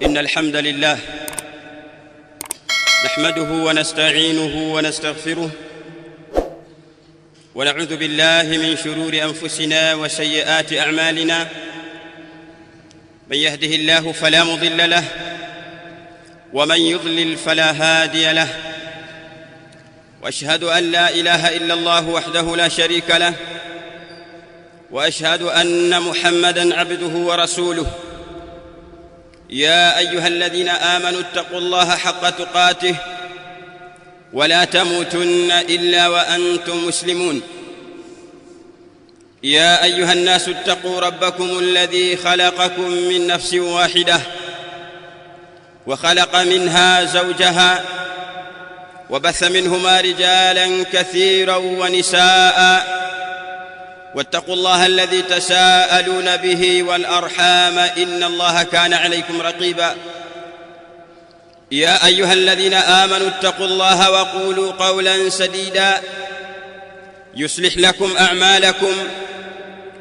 إن الحمد لله نحمده ونستعينه ونستغفره ونعوذ بالله من شرور أنفسنا وسيئات أعمالنا. من يهده الله فلا مضل له ومن يضلل فلا هادي له. وأشهد أن لا إله إلا الله وحده لا شريك له، وأشهد أن محمدًا عبده ورسوله. يا أيها الذين آمنوا اتقوا الله حق تقاته ولا تموتن إلا وأنتم مسلمون. يا أيها الناس اتقوا ربكم الذي خلقكم من نفس واحدة وخلق منها زوجها وبث منهما رجالاً كثيراً ونساءً. واتقوا الله الذي تساءلون به والأرحام إن الله كان عليكم رقيبا. يا أيها الذين آمنوا اتقوا الله وقولوا قولا سديدا يصلح لكم أعمالكم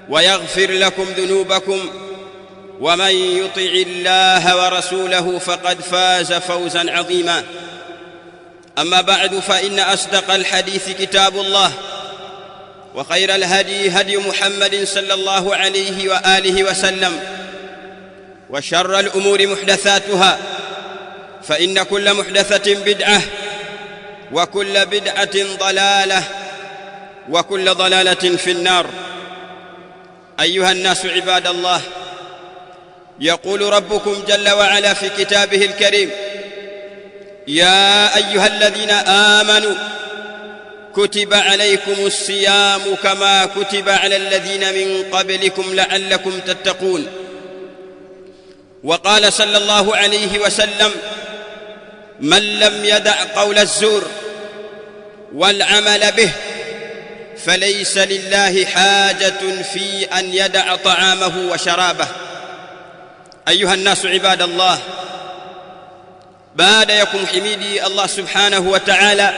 ويغفر لكم ذنوبكم، ومن يطع الله ورسوله فقد فاز فوزا عظيما. أما بعد، فإن أصدق الحديث كتاب الله، وخير الهدي هدي محمد صلى الله عليه وآله وسلم، وشر الأمور محدثاتها، فإن كل محدثة بدعة، وكل بدعة ضلالة، وكل ضلالة في النار. أيها الناس عباد الله، يقول ربكم جل وعلا في كتابه الكريم: يا أيها الذين آمنوا كتب عليكم الصيام كما كتب على الذين من قبلكم لعلكم تتقون. وقال صلى الله عليه وسلم: من لم يدع قول الزور والعمل به فليس لله حاجة في أن يدع طعامه وشرابه. أيها الناس عباد الله، baada ya kumhimidi Allah subhanahu wa ta'ala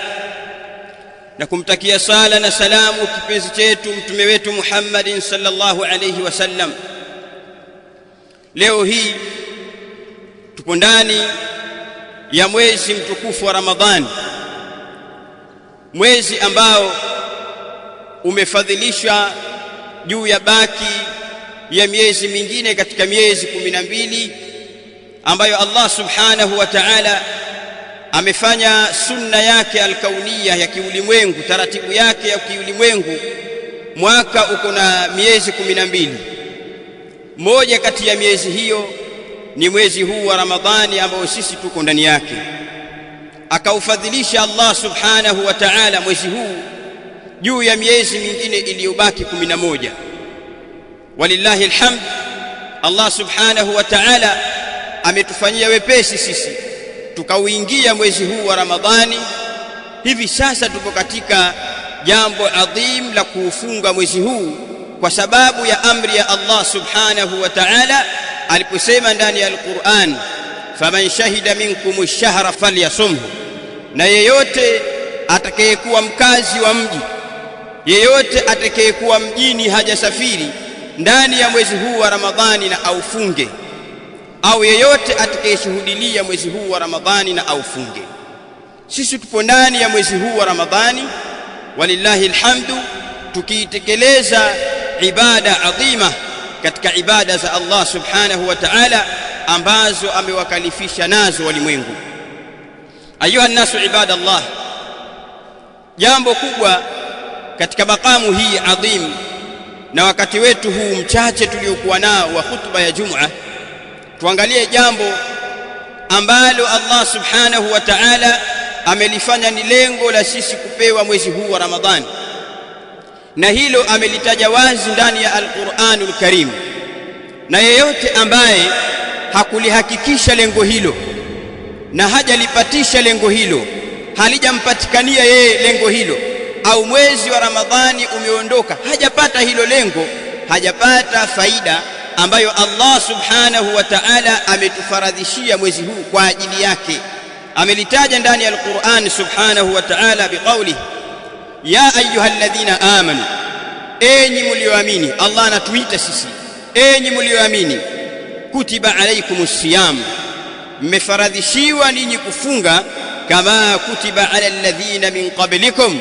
na kumtakia sala na salamu kipenzi chetu mtume wetu Muhammadin sallallahu alayhi wasallam, leo hii tupo ndani ya mwezi mtukufu wa Ramadhani, mwezi ambao umefadhilishwa juu ya baki ya miezi mingine katika miezi 12 ambayo Allah subhanahu wa ta'ala amefanya sunna yake alkauniya ya kiulimwengu, taratibu yake ya kiulimwengu. Mwaka uko na miezi 12. Moja kati ya miezi hiyo ni mwezi huu wa Ramadhani ambao sisi tuko ndani yake. Akaufadhilisha Allah subhanahu wa ta'ala mwezi huu juu ya miezi mingine iliyobaki 11. Walillahi alhamd, Allah subhanahu wa ta'ala ametufanyia wepesi sisi tukauingia mwezi huu wa Ramadhani. Hivi sasa tupo katika jambo adhim la kuufunga mwezi huu kwa sababu ya amri ya Allah subhanahu wa ta'ala aliposema ndani ya Al-Qur'an: faman shahida minkum ash-shahra falyasumhu, na yeyote atakayekuwa mkazi wa mji, yeyote atakayekuwa mjini hajasafiri ndani ya mwezi huu wa Ramadhani na aufunge, au yeyote atakayeshuhudilia mwezi huu wa Ramadhani na aufunge. Sisi tupo ndani ya mwezi huu wa Ramadhani, walillahi alhamdu, tukiitekeleza ibada adhima katika ibada za Allah subhanahu wa ta'ala ambazo amewakalifisha nazo walimwengu. Ayuha nasu ibadallah, jambo kubwa katika makamu hii adhim na wakati wetu huu mchache tuliokuwa nao wa khutba ya Jum'a, tuangalie jambo ambalo Allah subhanahu wa ta'ala amelifanya ni lengo la sisi kupewa mwezi huu wa Ramadhani, na hilo amelitaja wazi ndani ya Al-Qur'anul Karim. Na yeyote ambaye hakulihakikisha lengo hilo na hajalipatisha lengo hilo, halijampatikania yeye lengo hilo, au mwezi wa Ramadhani umeondoka hajapata hilo lengo, hajapata faida ambayo Allah subhanahu wa ta'ala ametufaradhishia mwezi huu kwa ajili yake. Amelitaja ndani ya Al-Qur'an subhanahu wa ta'ala biqaulihi: ya ayyuhalladhina amanu, enyi mlioamini. Allah anatuita sisi, enyi mlioamini, kutiba alaykumus siyam, mmefaradhishiwa ninyi kufunga kama kutiba ala alladhina min qablikum,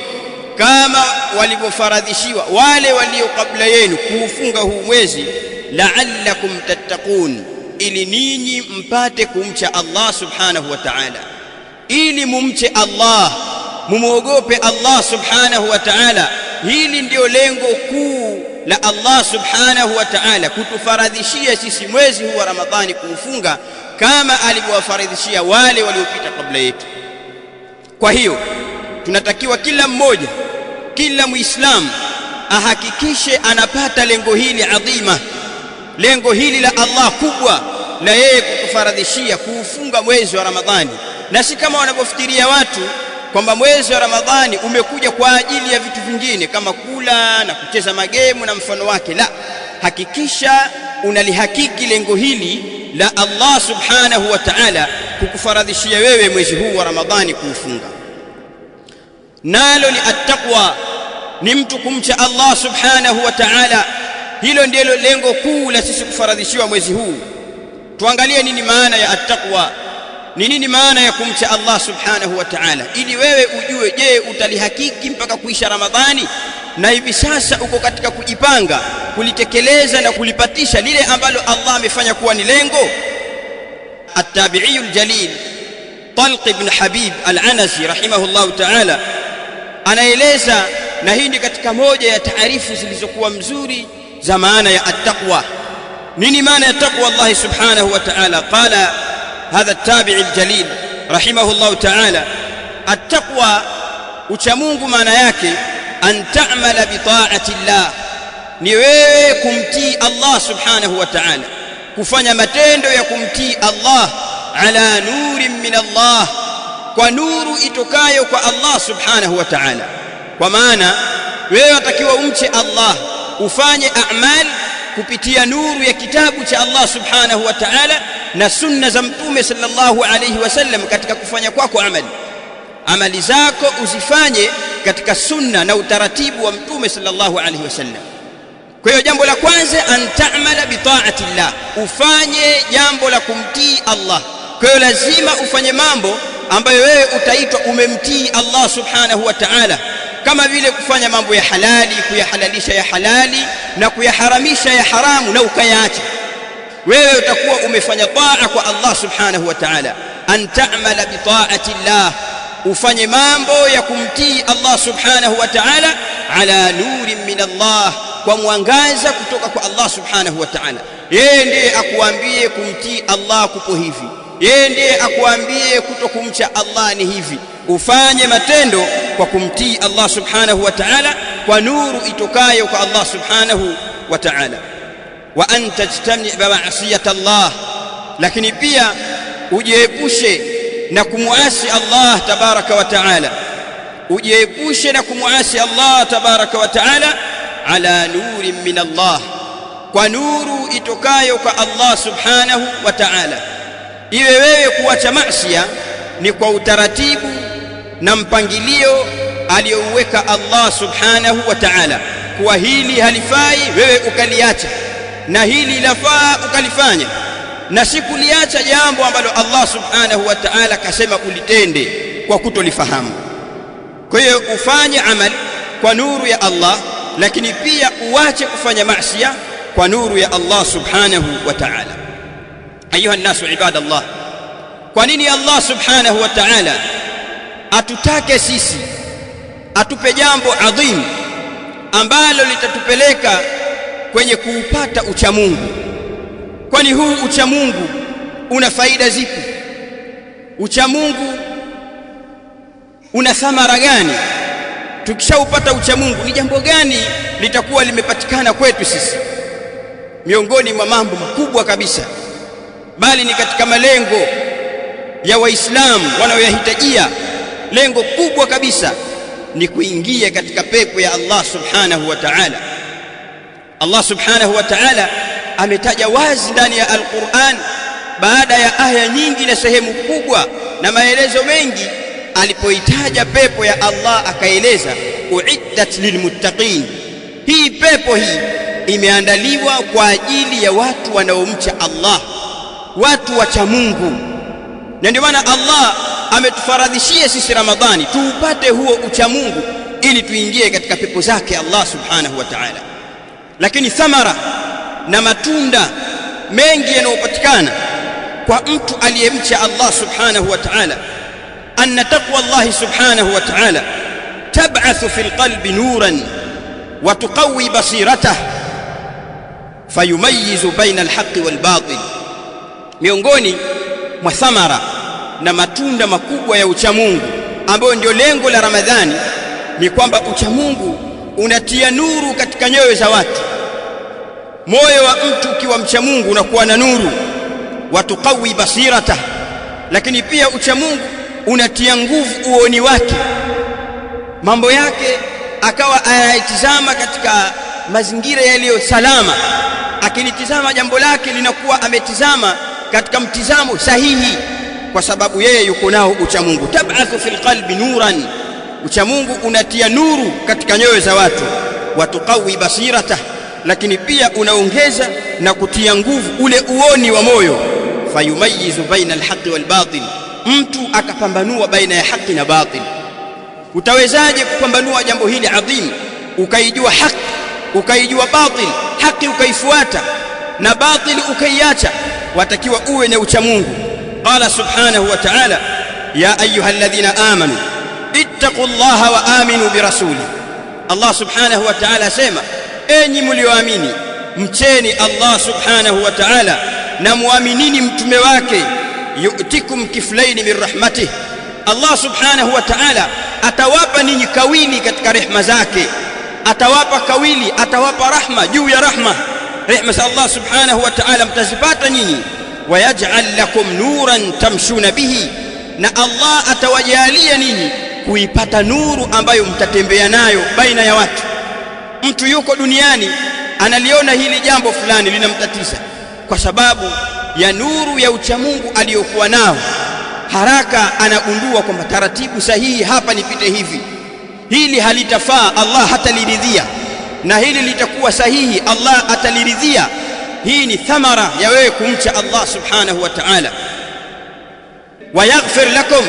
kama walivyofaradhishiwa wale walio kabla yenu kuufunga huu mwezi, la'allakum tattaqun, ili ninyi mpate kumcha Allah subhanahu wa ta'ala, ili mumche Allah, mumuogope Allah subhanahu wa ta'ala. Hili ndio lengo kuu la Allah subhanahu wa ta'ala, kutufaradhishia sisi mwezi huu wa Ramadhani kuufunga kama alivyowafaradhishia wale waliopita kabla yetu. Kwa hiyo tunatakiwa kila mmoja, kila Muislamu ahakikishe anapata lengo hili adhima, lengo hili la Allah kubwa la yeye kutufaradhishia kuufunga mwezi wa Ramadhani, na si kama wanavyofikiria watu kwamba mwezi wa Ramadhani umekuja kwa ajili ya vitu vingine kama kula na kucheza magemu na mfano wake. La, hakikisha unalihakiki lengo hili la Allah subhanahu wa ta'ala kukufaradhishia wewe mwezi huu wa Ramadhani kuufunga, nalo ni attaqwa, ni mtu kumcha Allah subhanahu wa ta'ala. Hilo ndilo lengo kuu la sisi kufaradhishiwa mwezi huu. Tuangalie nini maana ya attaqwa, ni nini maana ya kumcha Allah subhanahu wa ta'ala, ili wewe ujue, je, utalihakiki mpaka kuisha Ramadhani, na hivi sasa uko katika kujipanga kulitekeleza na kulipatisha lile ambalo Allah amefanya kuwa ni lengo. At-tabi'i al-jalil Talq ibn Habib al-Anasi rahimahullahu ta'ala anaeleza, na hii ni katika moja ya taarifu zilizokuwa mzuri za maana ya attaqwa. Nini maana ya taqwa Allah subhanahu wa ta'ala? Qala hadha at-tabi'i al-jalil rahimahullahu ta'ala, attaqwa, uchamungu maana yake an ta'mala bi ta'ati Allah, ni wewe kumtii Allah subhanahu wa ta'ala, kufanya matendo ya kumtii Allah, ala nurin min Allah, kwa nuru itokayo kwa Allah subhanahu wa ta'ala. Kwa maana wewe watakiwa umche Allah, ufanye a'mal kupitia nuru ya kitabu cha Allah subhanahu wa ta'ala na sunna za mtume sallallahu alayhi wasallam. Katika kufanya kwako amali zako uzifanye katika sunna na utaratibu wa mtume sallallahu alayhi wasallam. Kwa hiyo jambo la kwanza, an ta'mala bi ta'ati Allah, ufanye jambo la kumtii Allah. Kwa hiyo lazima ufanye mambo ambayo wewe utaitwa umemtii Allah subhanahu wa ta'ala, kama vile kufanya mambo ya halali, kuyahalalisha ya halali na kuyaharamisha ya haramu, na ukayaacha, wewe utakuwa umefanya taa kwa Allah subhanahu wa ta'ala. An ta'mala bi ta'ati Allah, ufanye mambo ya kumtii Allah subhanahu wa ta'ala, ala nurin min Allah, kwa mwangaza kutoka kwa Allah subhanahu wa ta'ala. Yeye ndiye akuambie kumtii Allah kupo hivi, yeye ndiye akuambie kutokumcha Allah ni hivi. Ufanye matendo kwa kumtii Allah subhanahu wa ta'ala kwa nuru itokayo kwa Allah subhanahu wa ta'ala. Wa an tajtaniba ma'siyata Allah, lakini pia ujiepushe na kumuasi Allah tabaraka wa ta'ala, ujiepushe na kumuasi Allah tabaraka wa ta'ala, ala nurin min Allah, kwa nuru itokayo kwa Allah subhanahu wa ta'ala. Iwe wewe kuacha maasiya ni kwa utaratibu na mpangilio aliyouweka Allah subhanahu wa ta'ala, kuwa hili halifai wewe ukaliacha na hili lafaa ukalifanya, na si kuliacha jambo ambalo Allah subhanahu wa ta'ala kasema ulitende kwa kutolifahamu. Kwa hiyo ufanye amali kwa nuru ya Allah, lakini pia uache kufanya maasiya kwa nuru ya Allah subhanahu wa ta'ala. Ayuha nnasu ibadallah, kwa nini Allah subhanahu wa ta'ala atutake sisi, atupe jambo adhim ambalo litatupeleka kwenye kuupata uchamungu? Kwani huu uchamungu una faida zipi? Uchamungu una thamara gani? Tukishaupata uchamungu, ni jambo gani litakuwa limepatikana kwetu sisi? Miongoni mwa mambo makubwa kabisa, bali ni katika malengo ya Waislamu wanayoyahitajia, lengo kubwa kabisa ni kuingia katika pepo ya Allah subhanahu wa ta'ala. Allah subhanahu wa ta'ala ametaja wazi ndani ya Al-Qur'an, baada ya aya nyingi na sehemu kubwa na maelezo mengi, alipoitaja pepo ya Allah akaeleza uiddat lilmuttaqin, hii pepo hii imeandaliwa kwa ajili ya watu wanaomcha Allah, watu wacha Mungu. Na ndio maana Allah ametufaradhishia sisi Ramadhani tuupate huo uchamungu ili tuingie katika pepo zake Allah subhanahu wa ta'ala. Lakini thamara na matunda mengi yanayopatikana kwa mtu aliyemcha Allah subhanahu wa ta'ala, anna taqwa Allah subhanahu wa ta'ala tab'athu fil qalbi nuran wa tuqawi basiratahu fayumayyizu baina alhaqqi wal batil. Miongoni mwa thamara na matunda makubwa ya uchamungu ambayo ndio lengo la Ramadhani ni kwamba uchamungu unatia nuru katika nyoyo za watu. Moyo wa mtu ukiwa mcha Mungu unakuwa na nuru, watuqawi basirata, lakini pia uchamungu unatia nguvu uoni wake, mambo yake akawa anayatizama katika mazingira yaliyo salama, akilitizama jambo lake linakuwa ametizama katika mtizamo sahihi, kwa sababu yeye yuko nao uchamungu. Tab'athu fil qalbi nuran, uchamungu unatia nuru katika nyoyo za watu, watuqawi basirata, lakini pia unaongeza na kutia nguvu ule uoni wa moyo. Fayumayyizu baina alhaqqi wal batil, mtu akapambanua baina ya haki na batil. Utawezaje kupambanua jambo hili adhim, ukaijua haki ukaijua batil, haki ukaifuata na batil ukaiacha? Watakiwa uwe na uchamungu. Qala subhanahu wa ta'ala, ya ayyuhalladhina amanu ittaqullaha wa aminu birasuli. Allah subhanahu wa ta'ala asema, enyi mlioamini mcheni Allah subhanahu wa ta'ala na muaminini mtume wake. Yu'tikum kiflaini min rahmatih, Allah subhanahu wa ta'ala atawapa ninyi kawili katika rehema zake, atawapa kawili, atawapa rahma juu ya rahma. Rehema za Allah subhanahu wa ta'ala mtazipata nyinyi. Wayaj'al lakum nuran tamshuna bihi, na Allah atawajalia ninyi kuipata nuru ambayo mtatembea nayo baina ya watu. Mtu yuko duniani analiona hili jambo fulani linamtatiza, kwa sababu ya nuru ya uchamungu aliyokuwa nao, haraka anagundua kwamba taratibu sahihi hapa nipite hivi, hili halitafaa, Allah hataliridhia, na hili litakuwa sahihi, Allah ataliridhia. Hii ni thamara ya wewe kumcha Allah subhanahu wa ta'ala. Wayaghfir lakum,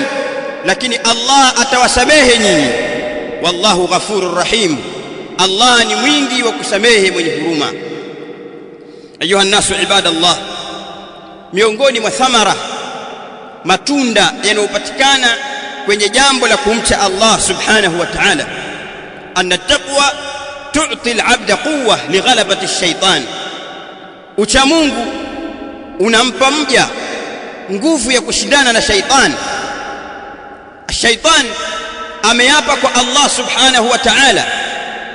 lakini Allah atawasamehe nyinyi. Wallahu ghafurur rahim, Allah ni mwingi wa kusamehe, mwenye huruma. Ayuha nasu ibadallah, miongoni mwa thamara, matunda yanayopatikana kwenye jambo la kumcha Allah subhanahu wa ta'ala, anna taqwa tu'ti al-'abda quwwa li ghalabati ash-shaytan. Uchamungu unampa mja nguvu ya kushindana na shaitani. Shaitan ameapa kwa Allah subhanahu wa ta'ala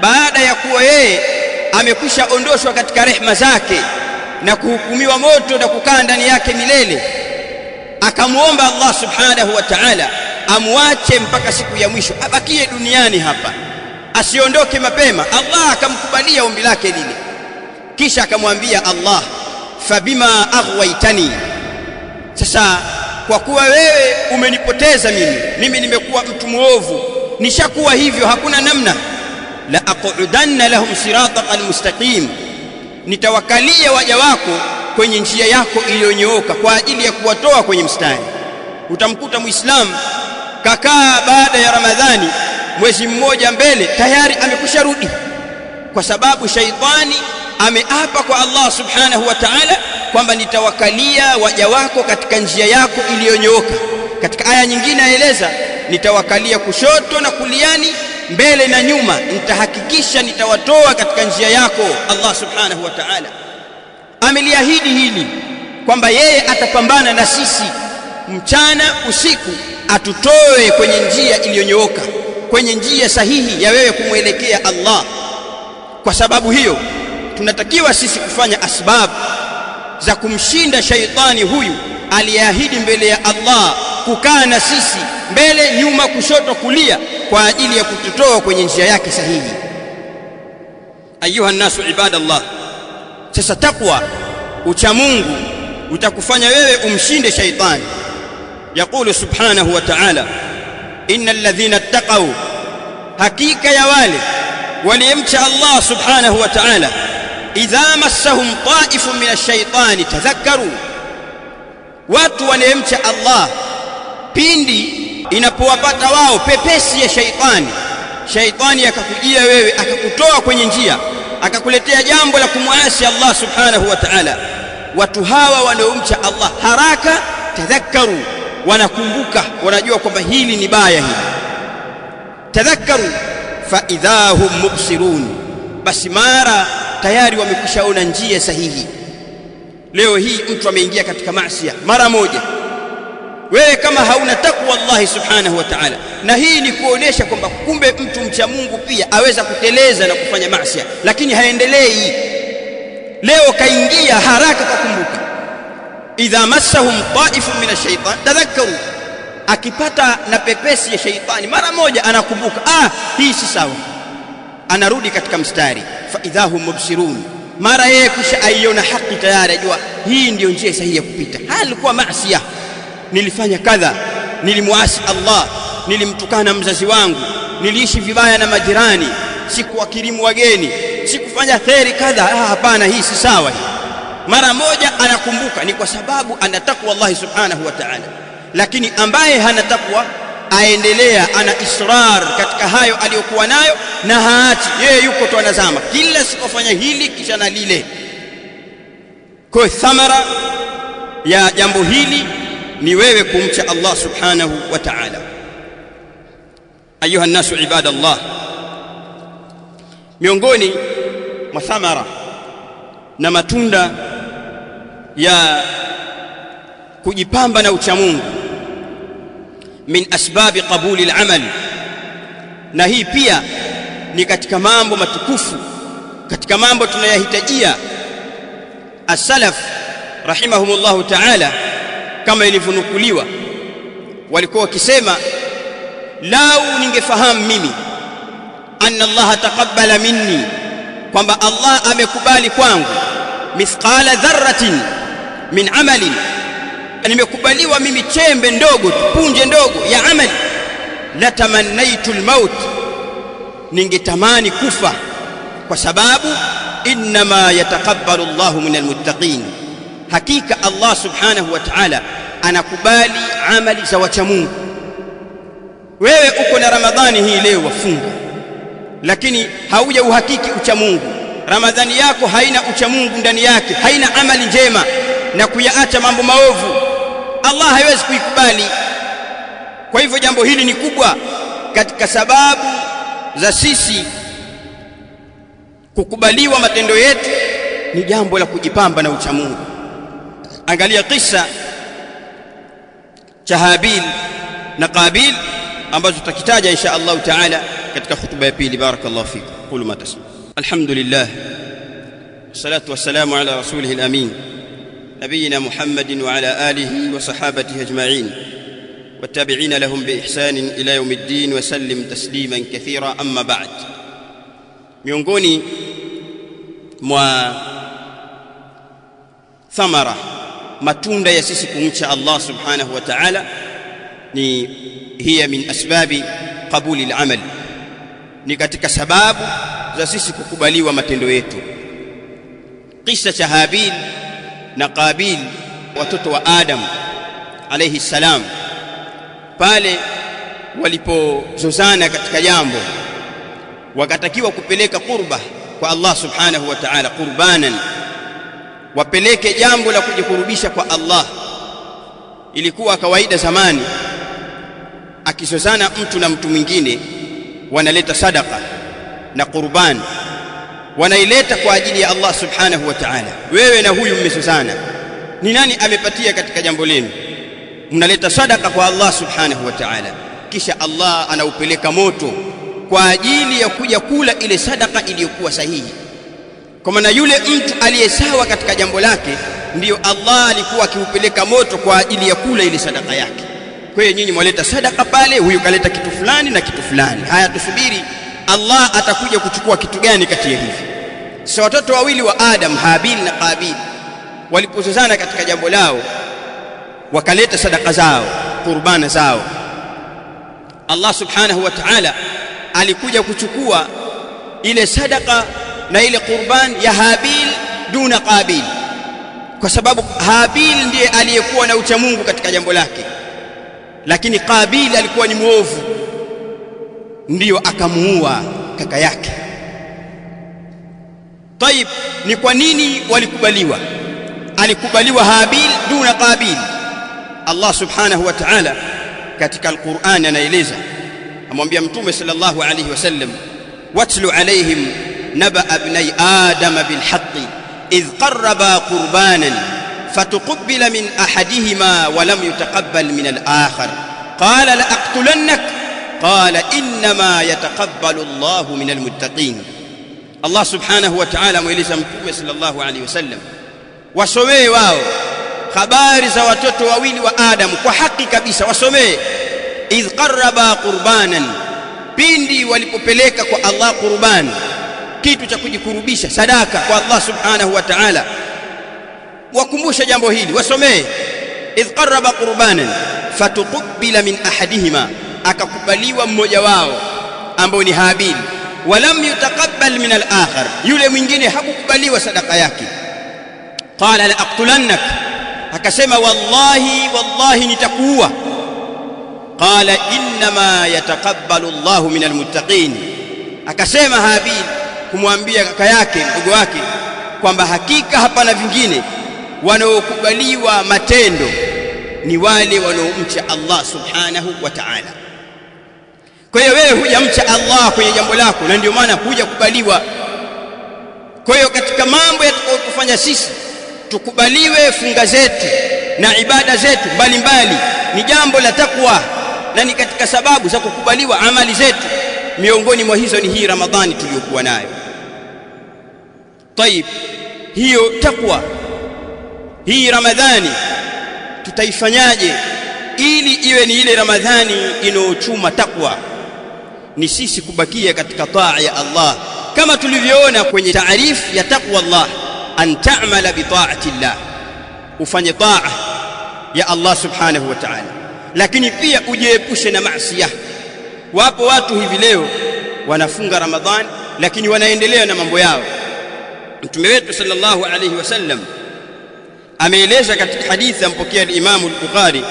baada ya kuwa yeye amekwisha ondoshwa katika rehema zake na kuhukumiwa moto na kukaa ndani yake milele, akamuomba Allah subhanahu wa ta'ala amwache mpaka siku ya mwisho, abakie duniani hapa, asiondoke mapema. Allah akamkubalia ombi lake lile, kisha akamwambia Allah, fabima aghwaytani, sasa kwa kuwa wewe umenipoteza mimi nimekuwa mtu muovu, nishakuwa hivyo, hakuna namna, la aqudanna lahum siratal mustaqim, nitawakalia waja wako kwenye njia yako iliyonyooka kwa ajili ya kuwatoa kwenye mstari. Utamkuta Muislamu kakaa baada ya Ramadhani mwezi mmoja mbele, tayari amekusha rudi, kwa sababu shaitani ameapa kwa Allah subhanahu wa ta'ala kwamba nitawakalia waja wako katika njia yako iliyonyooka. Katika aya nyingine aeleza, nitawakalia kushoto na kuliani, mbele na nyuma, nitahakikisha nitawatoa katika njia yako. Allah subhanahu wa ta'ala ameliahidi hili kwamba yeye atapambana na sisi mchana usiku, atutoe kwenye njia iliyonyooka, kwenye njia sahihi ya wewe kumwelekea Allah. Kwa sababu hiyo tunatakiwa sisi kufanya asbabu za kumshinda shaitani huyu aliyeahidi mbele ya Allah kukaa na sisi mbele, nyuma, kushoto, kulia, kwa ajili ya kututoa kwenye njia yake sahihi. Ayuha nasu ibadallah, sasa takwa, uchamungu, utakufanya wewe umshinde shaitani. Yaqulu subhanahu wa ta'ala, innal ladhina ittaqaw, hakika ya wale waliyemcha Allah subhanahu wa ta'ala, idha massahum ta'ifun min ash-shaytani tadhakkaru, watu wanayemcha Allah pindi inapowapata wao pepesi ya shaitani akakujia wewe akakutoa kwenye njia akakuletea jambo la kumwasi Allah subhanahu wa ta'ala, watu hawa wanaomcha Allah haraka tadhakkaru, wanakumbuka, wanajua kwamba hili ni baya hili. Tadhakkaru fa idhahum mubsirun, basi mara tayari wamekwishaona njia sahihi. Leo hii mtu ameingia katika maasi mara moja, wewe kama hauna takwa Allah subhanahu wa ta'ala, na hii ni kuonesha kwamba kumbe mtu mcha Mungu pia aweza kuteleza na kufanya maasi, lakini haendelei. Leo kaingia haraka kakumbuka, idha massahum ta'ifun min ash-shaytan tadhakkaru, akipata na pepesi ya shaitani mara moja anakumbuka, hii si sawa, anarudi katika mstari. Fa idhahum mubsirun, mara yeye kisha aiona haki tayari, ajua hii ndio njia sahihi ya kupita. Halikuwa maasi, nilifanya kadha, nilimwasi Allah, nilimtukana mzazi wangu, niliishi vibaya na majirani, sikuwakirimu wageni, sikufanya kheri kadha. Hapana, hii si sawa. Mara moja anakumbuka, ni kwa sababu ana takwa Allah subhanahu wa ta'ala. Lakini ambaye hana takwa aendelea, ana israr katika hayo aliyokuwa nayo na haachi, yeye yuko tu anazama, kila sikufanya hili kisha na lile. Kwa thamara ya jambo hili ni wewe kumcha Allah subhanahu wa ta'ala. Ayuha nasu ibadallah, miongoni mwa thamara na matunda ya kujipamba na uchamungu, min asbabi qabuli al-amal, na hii pia ni katika mambo matukufu, katika mambo tunayahitajia. As-salaf rahimahumullahu ta'ala, kama ilivyonukuliwa, walikuwa wakisema, lau ningefahamu mimi anna Allah taqabbala minni, kwamba Allah amekubali kwangu, mithqala dharratin min amalin, nimekubaliwa mimi chembe ndogo, punje ndogo ya amali, la tamannaitu almaut, ningetamani kufa, kwa sababu inma yataqabbalu Allahu min almuttaqin, hakika Allah subhanahu wa ta'ala anakubali amali za wacha Mungu. Wewe uko na Ramadhani hii leo wafunga, lakini hauja uhakiki ucha Mungu. Ramadhani yako haina ucha Mungu ndani yake, haina amali njema na kuyaacha mambo maovu, Allah haiwezi kuikubali. Kwa hivyo jambo hili ni kubwa katika sababu za sisi kukubaliwa matendo yetu, ni jambo la kujipamba na ucha Mungu. Angalia kisa cha Habil na Qabil ambazo tutakitaja insha Allah taala katika hutuba ya pili. Barakallahu fikum. Qulu ma tasma. Alhamdulillah wassalatu wassalamu ala rasulih alamin nabiyina Muhammadin wa ala alihi wa sahabatihi ajma'in wattabi'ina lahum bi ihsanin ila yawmiddin wa sallim tasliman kathira. Amma ba'd, miongoni mwa thamara, matunda ya sisi kumcha Allah subhanahu wa ta'ala, ni hiya min asbabi qabuli al-amal, ni katika sababu za sisi kukubaliwa matendo yetu. Kisa cha Habil na Qabil, watoto wa Adam alayhi salam, pale walipozozana katika jambo, wakatakiwa kupeleka qurba kwa Allah subhanahu wa ta'ala, qurbanan, wapeleke jambo la kujikurubisha kwa Allah. Ilikuwa kawaida zamani, akizozana mtu na mtu mwingine, wanaleta sadaka na qurban, wanaileta kwa ajili ya Allah subhanahu wa ta'ala. Wewe na huyu mmezozana, ni nani amepatia katika jambo lenu? Mnaleta sadaka kwa Allah subhanahu wa ta'ala, kisha Allah anaupeleka moto kwa ajili ya kuja kula ile sadaka iliyokuwa sahihi. Kwa maana yule mtu aliyesawa katika jambo lake, ndiyo Allah alikuwa akiupeleka moto kwa ajili ya kula ile sadaka yake. Kwa hiyo nyinyi mwaleta sadaka pale, huyu kaleta kitu fulani na kitu fulani. Haya, tusubiri Allah atakuja kuchukua kitu gani kati ya hivi. Sasa watoto wawili wa Adam, Habil na Qabil, walipozozana katika jambo lao, wakaleta sadaka zao, qurbana zao. Allah subhanahu wa ta'ala alikuja kuchukua ile sadaka na ile qurban ya Habil duna Qabil, kwa sababu Habil ndiye aliyekuwa na ucha Mungu katika jambo lake. lakini Qabil alikuwa ni muovu, ndiyo akamuua kaka yake. Taib, ni kwa nini walikubaliwa? Alikubaliwa Habil duna Qabil. Allah subhanahu wa ta'ala katika al-Qur'an anaeleza, amwambia Mtume sallallahu alayhi wasallam, watlu alayhim naba ibnai adam bil haqqi idh qarraba qurbanan fatuqbila min ahadihima wa lam yutaqabbal min al-akhar qala la aqtulannak qala inma yataqabbalu Allahu min al-muttaqin. Allah subhanahu wa ta'ala mweleza Mtume sallallahu alayhi wasallam wasomee wao habari za watoto wawili wa Adam kwa haki kabisa. Wasomee idh qarraba qurbanan, pindi walipopeleka kwa Allah qurban, kitu cha kujikurubisha, sadaka kwa Allah subhanahu wa ta'ala. Wakumbusha jambo hili, wasomee idh qarraba qurbanan fatuqbila min ahadihima, akakubaliwa mmoja wao ambao ni Habil, walam yutaqabbal min al-akhar, yule mwingine hakukubaliwa sadaka yake. Qala la aqtulannak, akasema wallahi nitakuua. Qala inma yataqabbalu Allahu min almuttaqin, akasema Habil kumwambia kaka yake mdogo wake kwamba hakika hapana vingine, wanaokubaliwa matendo ni wale wanaomcha Allah subhanahu wa ta'ala. Kwa hiyo wewe hujamcha Allah kwenye jambo lako, na ndio maana hujakubaliwa. Kwa hiyo katika mambo yatakayotufanya sisi tukubaliwe funga zetu na ibada zetu mbalimbali ni jambo la takwa, na ni katika sababu za kukubaliwa amali zetu. Miongoni mwa hizo ni hii Ramadhani tuliyokuwa nayo. Tayib, hiyo takwa hii Ramadhani tutaifanyaje ili iwe ni ile Ramadhani inayochuma takwa? Ni sisi kubakia katika taa ya Allah, kama tulivyoona kwenye taarifu ya takwa Allah, an ta'mala bi ta'ati Allah, ufanye taa ya Allah subhanahu wa ta'ala, lakini pia ujiepushe na maasiya. Wapo watu hivi leo wanafunga Ramadhan lakini wanaendelea na mambo yao. Mtume wetu sallallahu alayhi wasallam ameeleza katika hadithi ampokea al-Imam al-Bukhari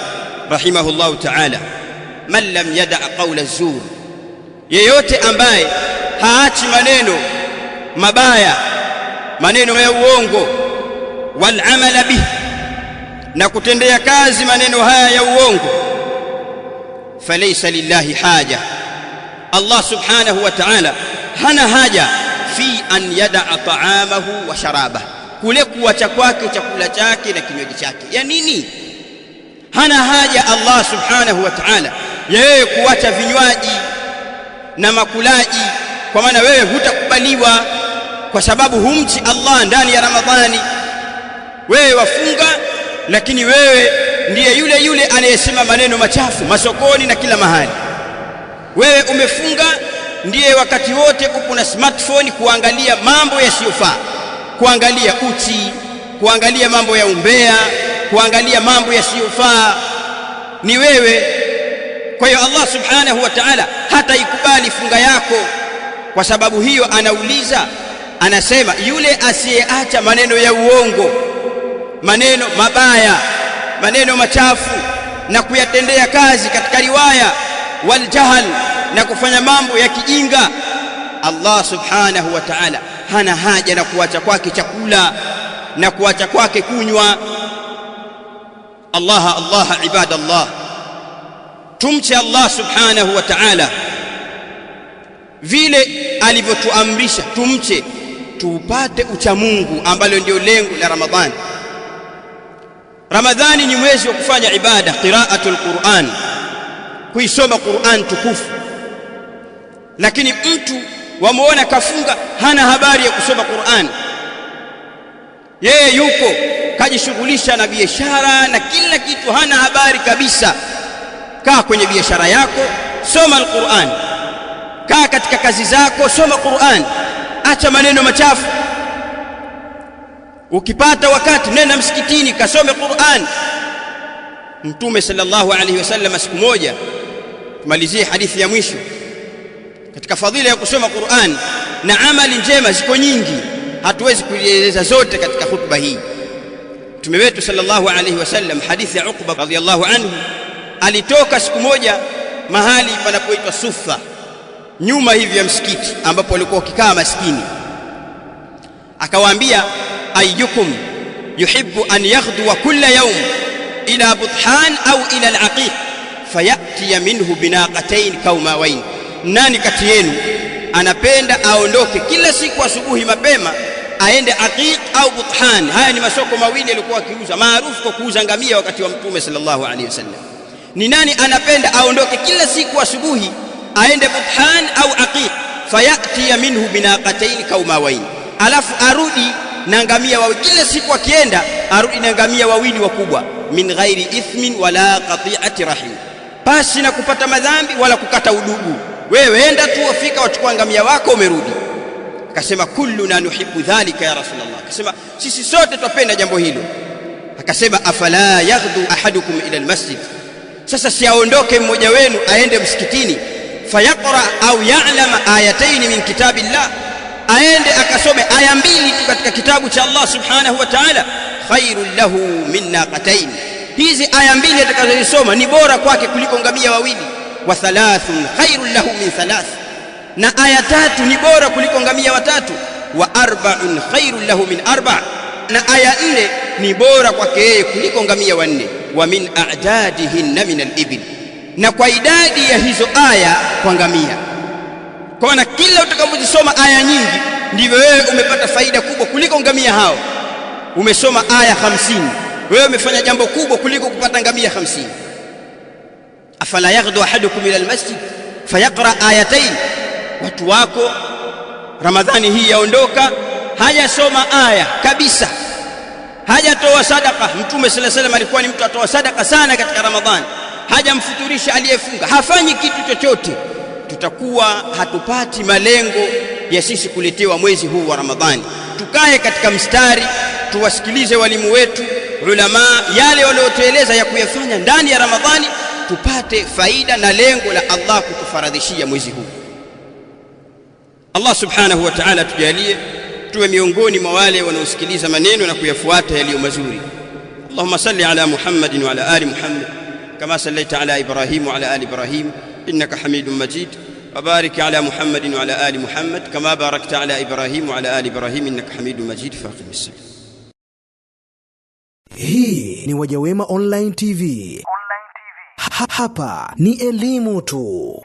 rahimahullahu ta'ala, man lam yada' qawla az-zur, yeyote ambaye haachi maneno mabaya, maneno ya uongo, wal amala bih, na kutendea kazi maneno haya ya uongo, falaysa lillahi haja, Allah subhanahu wa ta'ala hana haja fi an yada'a ta'amahu wa sharabahu, kule kuacha kwake chakula chake na kinywaji chake. Ya nini? Hana haja Allah subhanahu wa ta'ala yeye kuacha vinywaji na makulaji, kwa maana wewe hutakubaliwa kwa sababu humchi Allah ndani ya Ramadhani. Wewe wafunga, lakini wewe ndiye yule anayesema maneno machafu masokoni na kila mahali. Wewe umefunga, ndiye wakati wote upo na smartphone kuangalia mambo yasiyofaa, kuangalia uchi, kuangalia mambo ya umbea, kuangalia mambo yasiyofaa, ni wewe. Kwa hiyo Allah subhanahu wa ta'ala hataikubali funga yako. Kwa sababu hiyo anauliza, anasema yule asiyeacha maneno ya uongo, maneno mabaya, maneno machafu na kuyatendea kazi, katika riwaya wal jahl, na kufanya mambo ya kijinga, Allah subhanahu wa ta'ala hana haja na kuacha kwake chakula na kuacha kwake kunywa. Allah ibadallah, tumche Allah subhanahu wa ta'ala vile alivyotuamrisha tumche, tupate ucha Mungu ambalo ndio lengo la Ramadhani. Ramadhani ni mwezi wa kufanya ibada, qiraatul Qur'an, kuisoma Qur'an tukufu. Lakini mtu wamuona kafunga hana habari ya kusoma Qur'an, yeye yuko kajishughulisha na biashara na kila kitu, hana habari kabisa. Kaa kwenye biashara yako, soma al-Qur'an. Kaa katika kazi zako, soma Qur'an. Acha maneno machafu. Ukipata wakati nenda msikitini kasome Qur'an. Mtume sallallahu alayhi wasallam siku moja, tumalizie hadithi ya mwisho katika fadhila ya kusoma Qur'an na amali njema, ziko nyingi, hatuwezi kueleza zote katika khutba hii. Mtume wetu sallallahu alayhi wasallam, hadithi ya Uqba radhiyallahu anhu, alitoka siku moja mahali panapoitwa Sufa, nyuma hivi ya msikiti ambapo walikuwa wakikaa maskini. Akawaambia, ayyukum yuhibbu an yaghduwa kulla yawm ila Buthan au ila al-Aqiq fayati minhu binaqatayn kaumawain, nani kati yenu anapenda aondoke kila siku asubuhi mapema aende Aqiq au Buthan? Haya ni masoko mawili yalikuwa akiuza, maarufu kwa kuuza ngamia wakati wa Mtume sallallahu alaihi wasallam. Ni nani anapenda aondoke kila siku asubuhi aende Buthan au Aqiq fayati minhu binaqatayn kaumawain, alafu arudi na ngamia wawili kila siku, akienda arudi na ngamia wawili wakubwa, min ghairi ithmin wala qati'ati rahim, pasi na kupata madhambi wala kukata udugu. Wewe enda tu, wafika wachukua ngamia wako umerudi. Akasema, kulluna nuhibbu dhalika ya Rasulullah, akasema sisi sote tupenda jambo hilo. Akasema, afala yaghdu ahadukum ila almasjid, sasa siaondoke mmoja wenu aende msikitini, fayaqra au ya'lama ayatayn min kitabillah, aende akasome aya mbili tu katika kitabu cha Allah subhanahu wa ta'ala, khairul lahu min naqatayn, hizi aya mbili atakazosoma ni bora kwake kuliko ngamia wawili. Wa thalathun khairul lahu min thalath, na aya tatu ni bora kuliko ngamia watatu. Wa arba'un khairul lahu min arba', na aya nne ni bora kwake yeye kuliko ngamia wanne. Wa min a'dadihinna min al-ibil, na kwa idadi ya hizo aya kwa ngamia. Kwa maana kila utakapozisoma aya nyingi ndivyo wewe umepata faida kubwa kuliko ngamia hao. Umesoma aya 50, wewe umefanya jambo kubwa kuliko kupata ngamia 50. Afala yaghdu ahadukum ila almasjid fayaqra ayatayn, watu wako Ramadhani hii yaondoka hajasoma aya kabisa, hajatoa sadaka. Mtume sallallahu alaihi wasallam alikuwa ni mtu atoa sadaka sana katika Ramadhani, hajamfuturisha aliyefunga, hafanyi kitu chochote. Tutakuwa hatupati malengo ya sisi kuletewa mwezi huu wa Ramadhani. Tukae katika mstari, tuwasikilize walimu wetu ulama, yale waliotueleza ya kuyafanya ndani ya Ramadhani, tupate faida na lengo la Allah kutufaradhishia mwezi huu. Allah subhanahu wa ta'ala tujalie tuwe miongoni mwa wale wanaosikiliza maneno na kuyafuata yaliyo mazuri. Allahumma salli ala Muhammadin wa ala ali Muhammad kama sallaita ala Ibrahim wa ala ali Ibrahim innaka Hamidum Majid, wa barik ala Muhammadin wa ala ali Muhammad kama barakta ala Ibrahim wa ala ali Ibrahim innaka Hamidum Majid. Faqimis salam. Hii ni Wajawema Online TV. Hapa ni elimu tu.